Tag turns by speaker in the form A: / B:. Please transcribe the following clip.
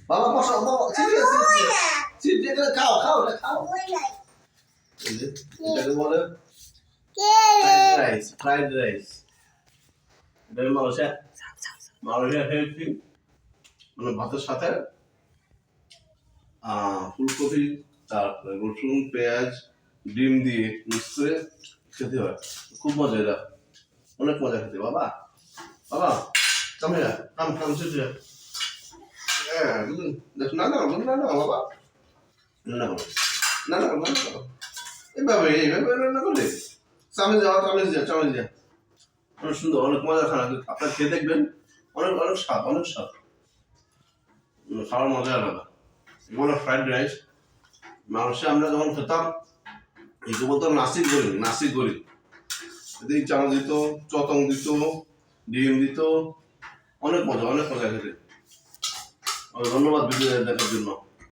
A: বাবা বসো বাবা সিট দিয়ে খাও খাও খাও এটাকে বলে ফ্রাইড রাইস এটা মালয়েশিয়া হেলথি মানে ভাতের সাথে ফুলকপি তারপরে রসুন পেঁয়াজ ডিম দিয়ে মিক্স করে খেতে হয় খুব মজা এটা অনেক মজা খেতে বাবা বাবা কামে কাম কাম শুধু হ্যাঁ দেখো না না না না বাবা না না না না না এইভাবে রান্না করলে চামিচ যাওয়া অনেক সুন্দর অনেক মজা খানা আপনার খেয়ে দেখবেন অনেক অনেক স্বাদ খাওয়ার মজা আলাদা এগুলো ফ্রাইড রাইস মানুষে আমরা যখন খেতাম এগুলো বলতাম নাসিক গরি এতে চামচ দিত চতং দিত ডিম দিত অনেক মজা খেতে ধন্যবাদ ভিডিও দেখার জন্য